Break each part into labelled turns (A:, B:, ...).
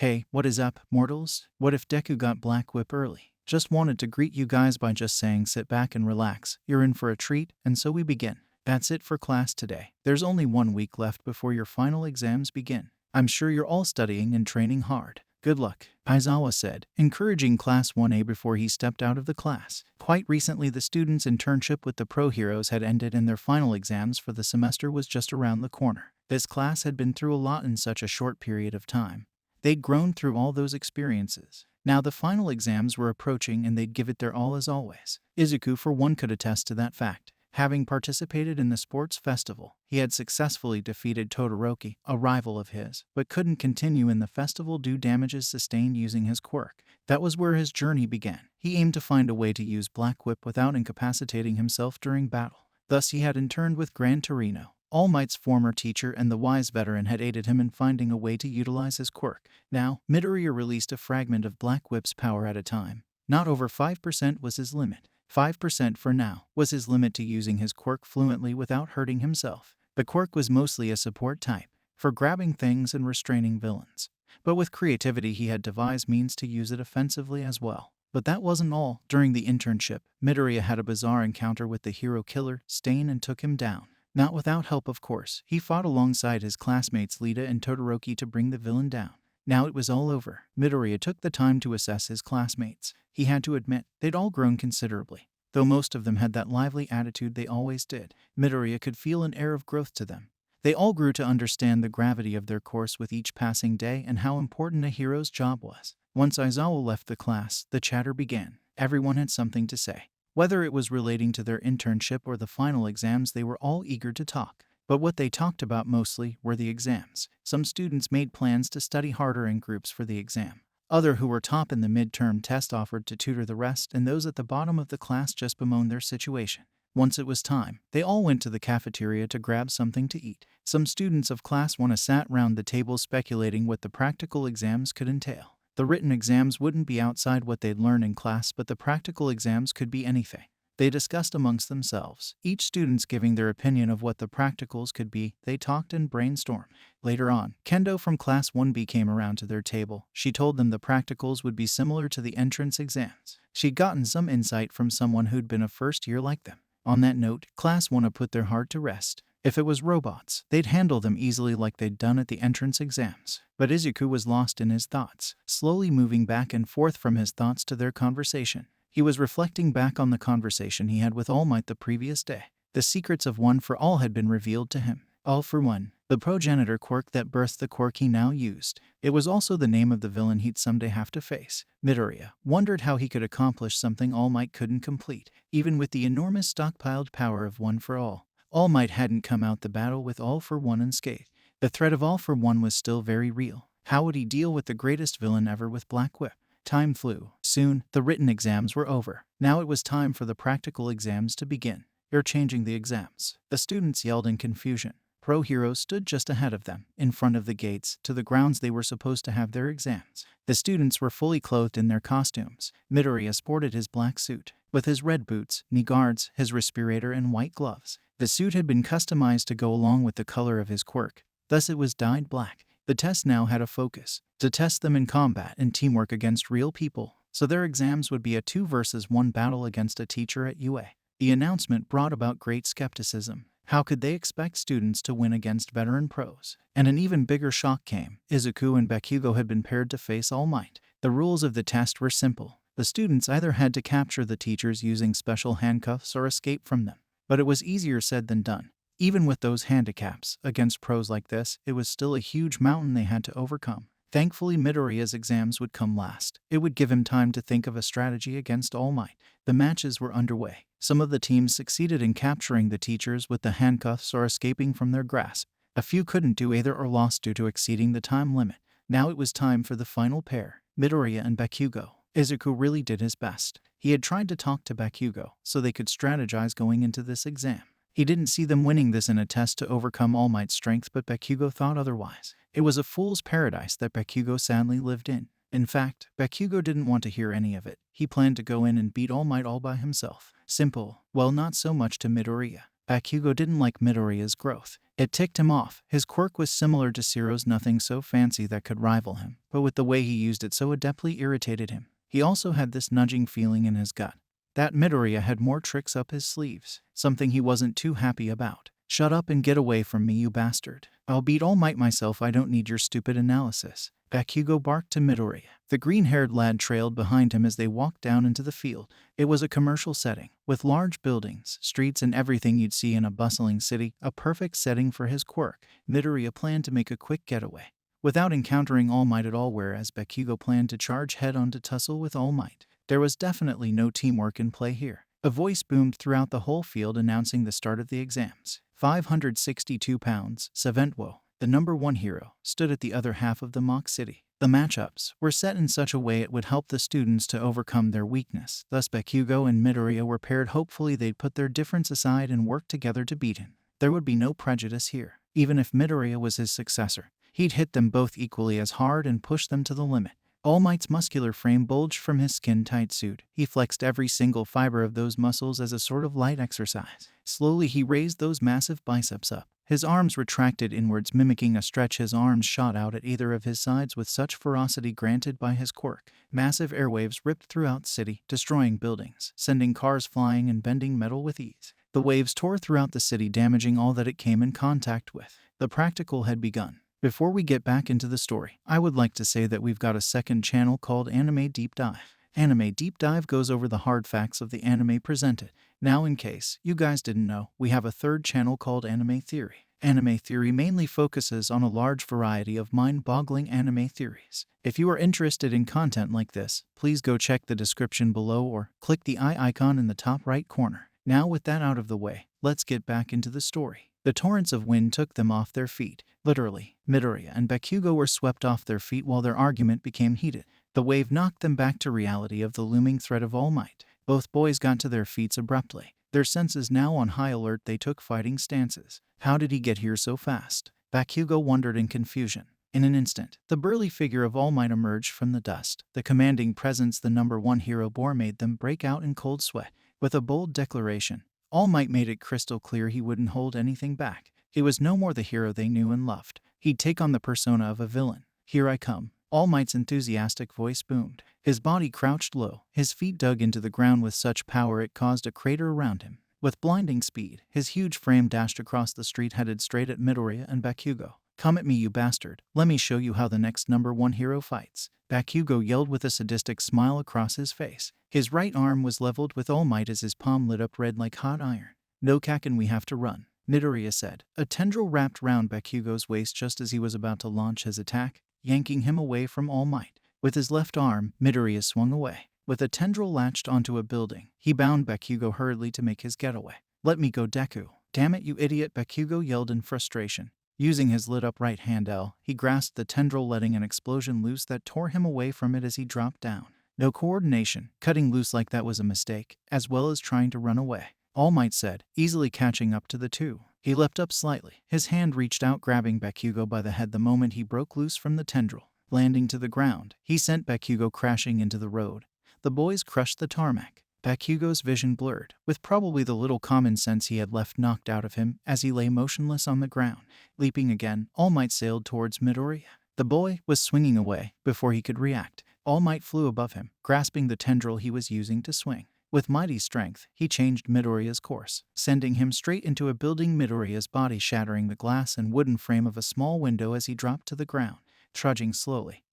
A: Hey, what is up, mortals? What if Deku got Black Whip early? Just wanted to greet you guys by just saying sit back and relax. You're in for a treat, and so we begin. That's it for class today. There's only 1 week left before your final exams begin. I'm sure you're all studying and training hard. Good luck, Aizawa said, encouraging Class 1A before he stepped out of the class. Quite recently, the students' internship with the Pro Heroes had ended and their final exams for the semester was just around the corner. This class had been through a lot in such a short period of time. They'd grown through all those experiences. Now the final exams were approaching and they'd give it their all as always. Izuku, for one, could attest to that fact. Having participated in the sports festival, he had successfully defeated Todoroki, a rival of his, but couldn't continue in the festival due to damages sustained using his quirk. That was where his journey began. He aimed to find a way to use Black Whip without incapacitating himself during battle. Thus he had interned with Gran Torino. All Might's former teacher and the wise veteran had aided him in finding a way to utilize his quirk. Now, Midoriya released a fragment of Black Whip's power at a time. Not over 5% was his limit. 5% for now was his limit to using his quirk fluently without hurting himself. The quirk was mostly a support type, for grabbing things and restraining villains. But with creativity he had devised means to use it offensively as well. But that wasn't all. During the internship, Midoriya had a bizarre encounter with the hero killer, Stain, and took him down. Not without help, of course. He fought alongside his classmates Lita and Todoroki to bring the villain down. Now it was all over. Midoriya took the time to assess his classmates. He had to admit, they'd all grown considerably. Though most of them had that lively attitude they always did, Midoriya could feel an air of growth to them. They all grew to understand the gravity of their course with each passing day and how important a hero's job was. Once Aizawa left the class, the chatter began. Everyone had something to say. Whether it was relating to their internship or the final exams, they were all eager to talk. But what they talked about mostly were the exams. Some students made plans to study harder in groups for the exam. Others who were top in the midterm test offered to tutor the rest, and those at the bottom of the class just bemoaned their situation. Once it was time, they all went to the cafeteria to grab something to eat. Some students of Class 1 sat round the table speculating what the practical exams could entail. The written exams wouldn't be outside what they'd learn in class, but the practical exams could be anything. They discussed amongst themselves, each student's giving their opinion of what the practicals could be. They talked and brainstormed. Later on, Kendo from Class 1B came around to their table. She told them the practicals would be similar to the entrance exams. She'd gotten some insight from someone who'd been a first year like them. On that note, Class 1 put their heart to rest. If it was robots, they'd handle them easily like they'd done at the entrance exams. But Izuku was lost in his thoughts, slowly moving back and forth from his thoughts to their conversation. He was reflecting back on the conversation he had with All Might the previous day. The secrets of One for All had been revealed to him. All for One, the progenitor quirk that birthed the quirk he now used. It was also the name of the villain he'd someday have to face. Midoriya wondered how he could accomplish something All Might couldn't complete, even with the enormous stockpiled power of One for All. All Might hadn't come out the battle with All for One unscathed. The threat of All for One was still very real. How would he deal with the greatest villain ever with Black Whip? Time flew. Soon, the written exams were over. Now it was time for the practical exams to begin. "You're changing the exams," the students yelled in confusion. Pro Heroes stood just ahead of them, in front of the gates, to the grounds they were supposed to have their exams. The students were fully clothed in their costumes. Midoriya sported his black suit, with his red boots, knee guards, his respirator, and white gloves. The suit had been customized to go along with the color of his quirk, thus it was dyed black. The test now had a focus, to test them in combat and teamwork against real people, so their exams would be a 2 versus 1 battle against a teacher at UA. The announcement brought about great skepticism. How could they expect students to win against veteran pros? And an even bigger shock came. Izuku and Bakugo had been paired to face All Might. The rules of the test were simple. The students either had to capture the teachers using special handcuffs or escape from them. But it was easier said than done. Even with those handicaps, against pros like this, it was still a huge mountain they had to overcome. Thankfully, Midoriya's exams would come last. It would give him time to think of a strategy against All Might. The matches were underway. Some of the teams succeeded in capturing the teachers with the handcuffs or escaping from their grasp. A few couldn't do either or lost due to exceeding the time limit. Now it was time for the final pair, Midoriya and Bakugo. Izuku really did his best. He had tried to talk to Bakugo so they could strategize going into this exam. He didn't see them winning this in a test to overcome All Might's strength, but Bakugo thought otherwise. It was a fool's paradise that Bakugo sadly lived in. In fact, Bakugo didn't want to hear any of it. He planned to go in and beat All Might all by himself. Simple. Well, not so much to Midoriya. Bakugo didn't like Midoriya's growth. It ticked him off. His quirk was similar to Zero's, nothing so fancy that could rival him, but with the way he used it so adeptly irritated him. He also had this nudging feeling in his gut that Midoriya had more tricks up his sleeves, something he wasn't too happy about. "Shut up and get away from me, you bastard. I'll beat All Might myself, I don't need your stupid analysis," Bakugo barked to Midoriya. The green-haired lad trailed behind him as they walked down into the field. It was a commercial setting, with large buildings, streets, and everything you'd see in a bustling city, a perfect setting for his quirk. Midoriya planned to make a quick getaway without encountering All Might at all, whereas Bakugo planned to charge head-on to tussle with All Might. There was definitely no teamwork in play here. A voice boomed throughout the whole field announcing the start of the exams. 562 pounds, Saventwo, the number 1 hero, stood at the other half of the mock city. The matchups were set in such a way it would help the students to overcome their weakness. Thus Bakugo and Midoriya were paired. Hopefully they'd put their difference aside and work together to beat him. There would be no prejudice here. Even if Midoriya was his successor, he'd hit them both equally as hard and push them to the limit. All Might's muscular frame bulged from his skin-tight suit. He flexed every single fiber of those muscles as a sort of light exercise. Slowly he raised those massive biceps up. His arms retracted inwards, mimicking a stretch. His arms shot out at either of his sides with such ferocity granted by his quirk. Massive airwaves ripped throughout the city, destroying buildings, sending cars flying and bending metal with ease. The waves tore throughout the city, damaging all that it came in contact with. The practical had begun. Before we get back into the story, I would like to say that we've got a second channel called Anime Deep Dive. Anime Deep Dive goes over the hard facts of the anime presented. Now, in case you guys didn't know, we have a third channel called Anime Theory. Anime Theory mainly focuses on a large variety of mind-boggling anime theories. If you are interested in content like this, please go check the description below or click the eye icon in the top right corner. Now, with that out of the way, let's get back into the story. The torrents of wind took them off their feet. Literally, Midoriya and Bakugo were swept off their feet while their argument became heated. The wave knocked them back to reality of the looming threat of All Might. Both boys got to their feet abruptly. Their senses now on high alert, they took fighting stances. How did he get here so fast? Bakugo wondered in confusion. In an instant, the burly figure of All Might emerged from the dust. The commanding presence the number 1 hero bore made them break out in cold sweat. With a bold declaration, All Might made it crystal clear he wouldn't hold anything back. He was no more the hero they knew and loved. He'd take on the persona of a villain. "Here I come." All Might's enthusiastic voice boomed. His body crouched low. His feet dug into the ground with such power it caused a crater around him. With blinding speed, his huge frame dashed across the street, headed straight at Midoriya and Bakugo. "Come at me, you bastard. Let me show you how the next number 1 hero fights." Bakugo yelled with a sadistic smile across his face. His right arm was leveled with All Might as his palm lit up red like hot iron. "No Kaken, we have to run," Midoriya said. A tendril wrapped round Bakugo's waist just as he was about to launch his attack, yanking him away from All Might. With his left arm, Midoriya swung away. With a tendril latched onto a building, he bound Bakugo hurriedly to make his getaway. "Let me go, Deku." "Damn it, you idiot," Bakugo yelled in frustration. Using his lit-up right hand L, he grasped the tendril, letting an explosion loose that tore him away from it as he dropped down. No coordination. Cutting loose like that was a mistake, as well as trying to run away, All Might said, easily catching up to the two. He leapt up slightly. His hand reached out, grabbing Bakugo by the head the moment he broke loose from the tendril. Landing to the ground, he sent Bakugo crashing into the road. The boys crushed the tarmac. Bakugo's vision blurred, with probably the little common sense he had left knocked out of him as he lay motionless on the ground. Leaping again, All Might sailed towards Midoriya. The boy was swinging away before he could react. All Might flew above him, grasping the tendril he was using to swing. With mighty strength, he changed Midoriya's course, sending him straight into a building, Midoriya's body shattering the glass and wooden frame of a small window as he dropped to the ground. Trudging slowly,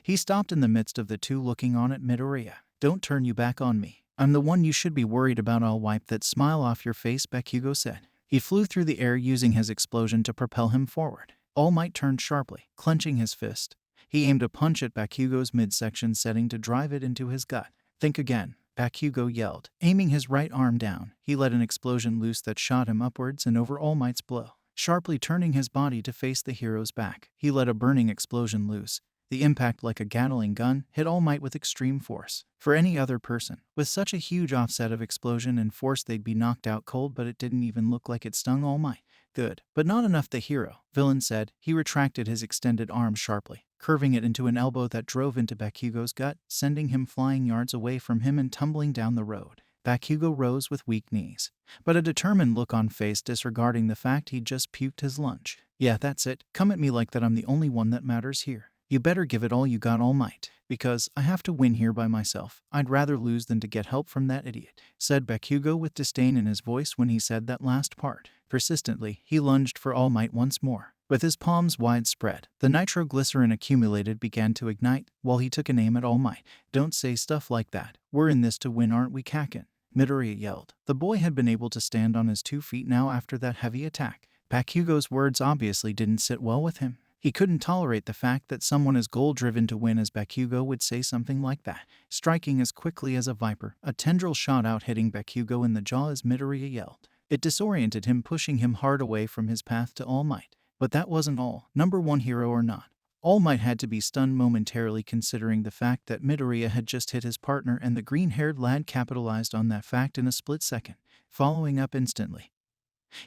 A: he stopped in the midst of the two, looking on at Midoriya. "Don't turn you back on me. I'm the one you should be worried about. I'll wipe that smile off your face," Bakugo said. He flew through the air, using his explosion to propel him forward. All Might turned sharply, clenching his fist. He aimed a punch at Bakugo's midsection, setting to drive it into his gut. "Think again," Bakugo yelled. Aiming his right arm down, he let an explosion loose that shot him upwards and over All Might's blow. Sharply turning his body to face the hero's back, he let a burning explosion loose. The impact, like a Gatling gun, hit All Might with extreme force. For any other person, with such a huge offset of explosion and force, they'd be knocked out cold, but it didn't even look like it stung All Might. "Good, but not enough," the villain said. He retracted his extended arm sharply, curving it into an elbow that drove into Bakugo's gut, sending him flying yards away from him and tumbling down the road. Bakugo rose with weak knees, but a determined look on face disregarding the fact he'd just puked his lunch. Yeah, that's it. Come at me like that I'm the only one that matters here. You better give it all you got, All Might, because I have to win here by myself. I'd rather lose than to get help from that idiot, said Bakugo with disdain in his voice when he said that last part. Persistently, he lunged for All Might once more. With his palms wide spread, the nitroglycerin accumulated began to ignite while he took an aim at All Might. Don't say stuff like that. We're in this to win, aren't we, Kaken? Midoriya yelled. The boy had been able to stand on his 2 feet now after that heavy attack. Bakugo's words obviously didn't sit well with him. He couldn't tolerate the fact that someone as goal-driven to win as Bakugo would say something like that. Striking as quickly as a viper, a tendril shot out hitting Bakugo in the jaw as Midoriya yelled. It disoriented him, pushing him hard away from his path to All Might. But that wasn't all. Number 1 hero or not, All Might had to be stunned momentarily considering the fact that Midoriya had just hit his partner, and the green-haired lad capitalized on that fact in a split second, following up instantly.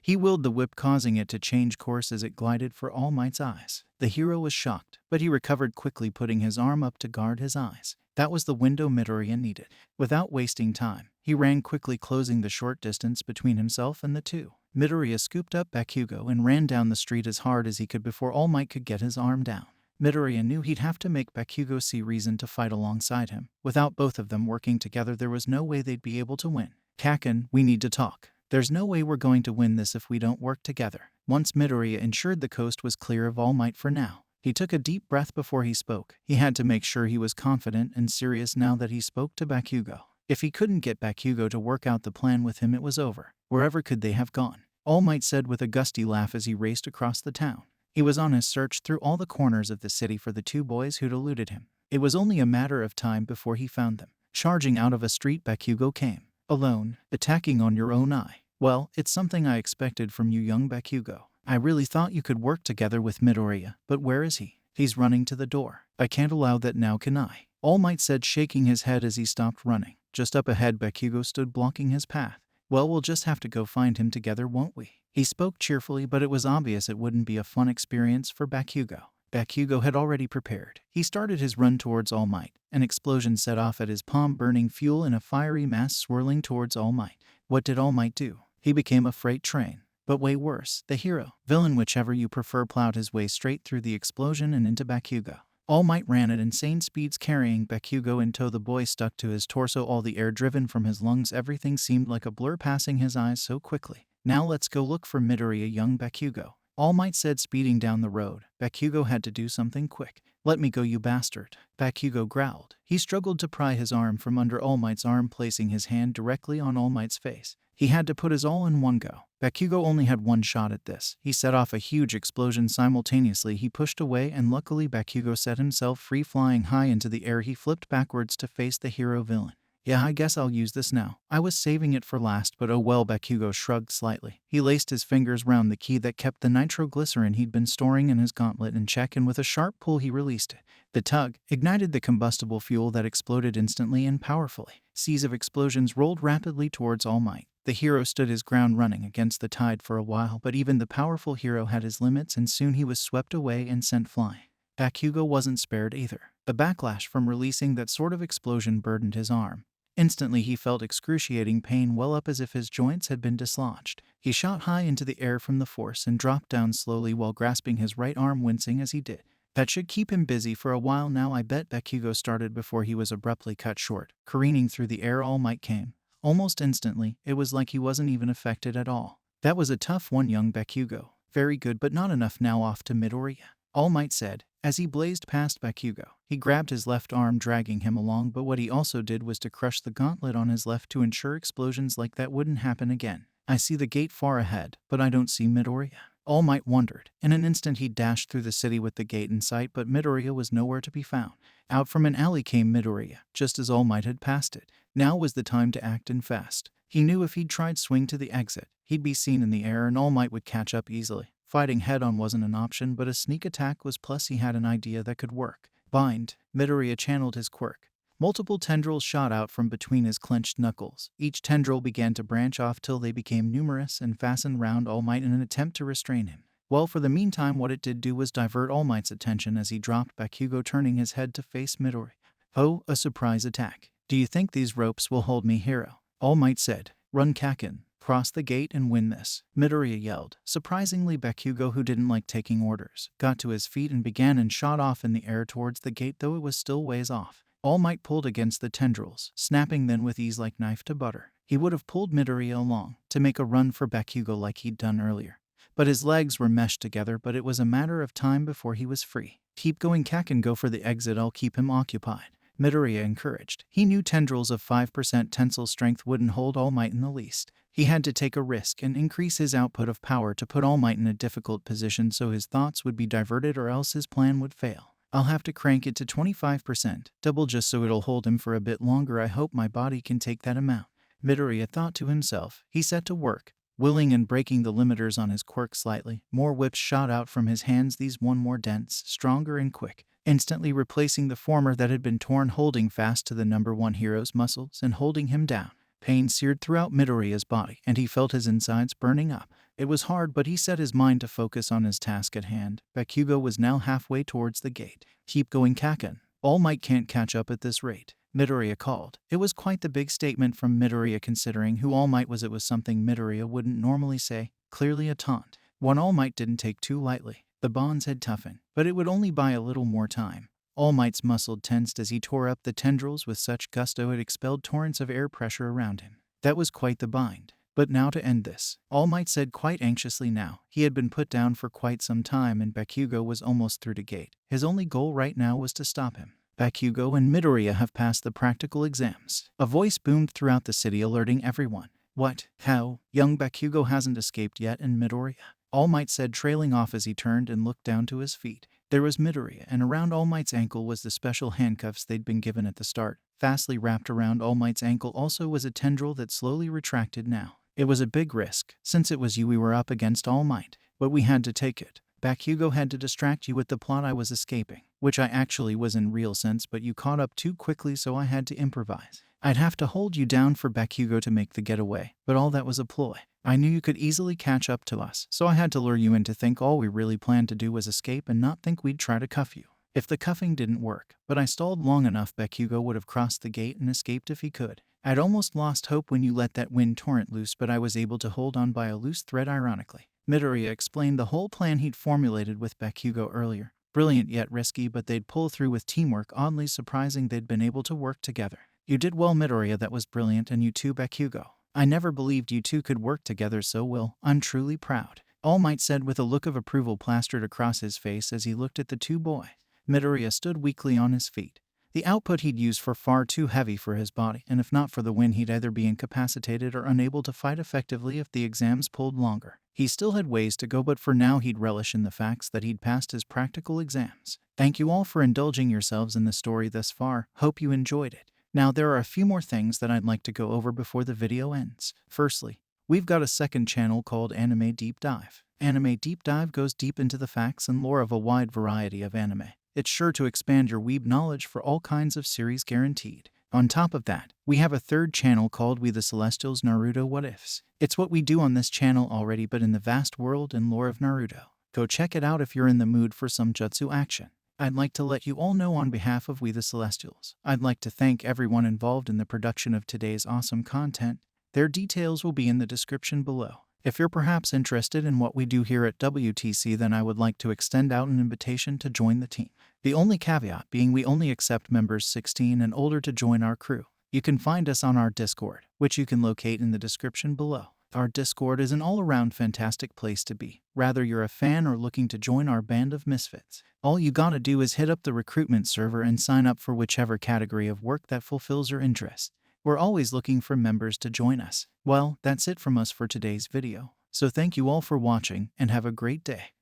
A: He willed the whip, causing it to change course as it glided for All Might's eyes. The hero was shocked, but he recovered quickly, putting his arm up to guard his eyes. That was the window Midoriya needed. Without wasting time, he ran quickly, closing the short distance between himself and the two. Midoriya scooped up Bakugo and ran down the street as hard as he could before All Might could get his arm down. Midoriya knew he'd have to make Bakugo see reason to fight alongside him. Without both of them working together, there was no way they'd be able to win. Kaken, we need to talk. There's no way we're going to win this if we don't work together. Once Midoriya ensured the coast was clear of All Might for now, he took a deep breath before he spoke. He had to make sure he was confident and serious now that he spoke to Bakugo. If he couldn't get Bakugo to work out the plan with him, it was over. Wherever could they have gone? All Might said with a gusty laugh as he raced across the town. He was on his search through all the corners of the city for the 2 boys who'd eluded him. It was only a matter of time before he found them. Charging out of a street, Bakugo came. Alone, attacking on your own eye. Well, it's something I expected from you, young Bakugo. I really thought you could work together with Midoriya, but where is he? He's running to the door. I can't allow that now, can I? All Might said, shaking his head as he stopped running. Just up ahead, Bakugo stood blocking his path. Well, we'll just have to go find him together, won't we? He spoke cheerfully, but it was obvious it wouldn't be a fun experience for Bakugo. Bakugo had already prepared. He started his run towards All Might. An explosion set off at his palm, burning fuel in a fiery mass swirling towards All Might. What did All Might do? He became a freight train. But way worse, the hero, villain, whichever you prefer, plowed his way straight through the explosion and into Bakugo. All Might ran at insane speeds, carrying Bakugo in tow. The boy stuck to his torso, all the air driven from his lungs. Everything seemed like a blur, passing his eyes so quickly. Now let's go look for Midoriya, young Bakugo, All Might said, speeding down the road. Bakugo had to do something quick. Let me go, you bastard, Bakugo growled. He struggled to pry his arm from under All Might's arm, placing his hand directly on All Might's face. He had to put his all in one go. Bakugo only had one shot at this. He set off a huge explosion simultaneously. He pushed away, and luckily Bakugo set himself free. Flying high into the air, he flipped backwards to face the hero villain. Yeah, I guess I'll use this now. I was saving it for last, but oh well. Bakugo shrugged slightly. He laced his fingers round the key that kept the nitroglycerin he'd been storing in his gauntlet in check, and with a sharp pull he released it. The tug ignited the combustible fuel that exploded instantly and powerfully. Seas of explosions rolled rapidly towards All Might. The hero stood his ground, running against the tide for a while, but even the powerful hero had his limits, and soon he was swept away and sent flying. Bakugo wasn't spared either. The backlash from releasing that sort of explosion burdened his arm. Instantly he felt excruciating pain well up, as if his joints had been dislodged. He shot high into the air from the force and dropped down slowly while grasping his right arm, wincing as he did. That should keep him busy for a while now, I bet. Bakugo started before he was abruptly cut short. Careening through the air, All Might came. Almost instantly, it was like he wasn't even affected at all. That was a tough one, young Bakugo. Very good, but not enough now. Off to Midoriya, All Might said. As he blazed past Bakugo, he grabbed his left arm, dragging him along, but what he also did was to crush the gauntlet on his left to ensure explosions like that wouldn't happen again. I see the gate far ahead, but I don't see Midoriya, All Might wondered. In an instant he dashed through the city with the gate in sight, but Midoriya was nowhere to be found. Out from an alley came Midoriya, just as All Might had passed it. Now was the time to act, and fast. He knew if he'd tried swing to the exit, he'd be seen in the air and All Might would catch up easily. Fighting head-on wasn't an option, but a sneak attack was, plus he had an idea that could work. Bind. Midoriya channeled his quirk. Multiple tendrils shot out from between his clenched knuckles. Each tendril began to branch off till they became numerous and fastened round All Might in an attempt to restrain him. Well, for the meantime, what it did do was divert All Might's attention as he dropped Bakugo, turning his head to face Midoriya. Oh, a surprise attack. Do you think these ropes will hold me, hero? All Might said. Run, Kakin. Cross the gate and win this, Midoriya yelled. Surprisingly, Bakugo, who didn't like taking orders, got to his feet and began and shot off in the air towards the gate, though it was still ways off. All Might pulled against the tendrils, snapping then with ease like knife to butter. He would have pulled Midoriya along to make a run for Bakugo like he'd done earlier. But his legs were meshed together, but it was a matter of time before he was free. Keep going, Kakin, go for the exit, I'll keep him occupied, Midoriya encouraged. He knew tendrils of 5% tensile strength wouldn't hold All Might in the least. He had to take a risk and increase his output of power to put All Might in a difficult position so his thoughts would be diverted or else his plan would fail. I'll have to crank it to 25%, double just so it'll hold him for a bit longer. I hope my body can take that amount, Midoriya thought to himself. He set to work, willing and breaking the limiters on his quirk slightly. More whips shot out from his hands, these one more dense, stronger and quick, instantly replacing the former that had been torn, holding fast to the number one hero's muscles and holding him down. Pain seared throughout Midoriya's body, and he felt his insides burning up. It was hard, but he set his mind to focus on his task at hand. Bakugo was now halfway towards the gate. Keep going, Kakin. All Might can't catch up at this rate, Midoriya called. It was quite the big statement from Midoriya considering who All Might was. It was something Midoriya wouldn't normally say, clearly a taunt. One All Might didn't take too lightly. The bonds had toughened, but it would only buy a little more time. All Might's muscle tensed as he tore up the tendrils with such gusto it expelled torrents of air pressure around him. That was quite the bind. But now to end this, All Might said quite anxiously. Now, he had been put down for quite some time and Bakugo was almost through the gate. His only goal right now was to stop him. Bakugo and Midoriya have passed the practical exams. A voice boomed throughout the city alerting everyone. What? How? Young Bakugo hasn't escaped yet, and Midoriya? All Might said, trailing off as he turned and looked down to his feet. There was Midoriya, and around All Might's ankle was the special handcuffs they'd been given at the start. Fastly wrapped around All Might's ankle also was a tendril that slowly retracted now. It was a big risk, since it was you we were up against, All Might, but we had to take it. Bakugo had to distract you with the plot. I was escaping, which I actually was in real sense, but you caught up too quickly, so I had to improvise. I'd have to hold you down for Bakugo to make the getaway, but all that was a ploy. I knew you could easily catch up to us, so I had to lure you in to think all we really planned to do was escape and not think we'd try to cuff you. If the cuffing didn't work, but I stalled long enough, Bakugo would have crossed the gate and escaped if he could. I'd almost lost hope when you let that wind torrent loose, but I was able to hold on by a loose thread, ironically. Midoriya explained the whole plan he'd formulated with Bakugo earlier. Brilliant yet risky, but they'd pull through with teamwork. Oddly surprising they'd been able to work together. You did well, Midoriya, that was brilliant, and you too, Bakugo. I never believed you two could work together so well. I'm truly proud, All Might said with a look of approval plastered across his face as he looked at the two boys. Midoriya stood weakly on his feet. The output he'd used for far too heavy for his body, and if not for the wind he'd either be incapacitated or unable to fight effectively if the exams pulled longer. He still had ways to go, but for now he'd relish in the facts that he'd passed his practical exams. Thank you all for indulging yourselves in the story thus far. Hope you enjoyed it. Now there are a few more things that I'd like to go over before the video ends. Firstly, we've got a second channel called Anime Deep Dive. Anime Deep Dive goes deep into the facts and lore of a wide variety of anime. It's sure to expand your weeb knowledge for all kinds of series, guaranteed. On top of that, we have a third channel called We The Celestials Naruto What Ifs. It's what we do on this channel already, but in the vast world and lore of Naruto. Go check it out if you're in the mood for some jutsu action. I'd like to let you all know on behalf of We The Celestials, I'd like to thank everyone involved in the production of today's awesome content. Their details will be in the description below. If you're perhaps interested in what we do here at WTC, then I would like to extend out an invitation to join the team. The only caveat being we only accept members 16 and older to join our crew. You can find us on our Discord, which you can locate in the description below. Our Discord is an all-around fantastic place to be, whether you're a fan or looking to join our band of misfits. All you gotta do is hit up the recruitment server and sign up for whichever category of work that fulfills your interest. We're always looking for members to join us. Well, that's it from us for today's video. So thank you all for watching and have a great day.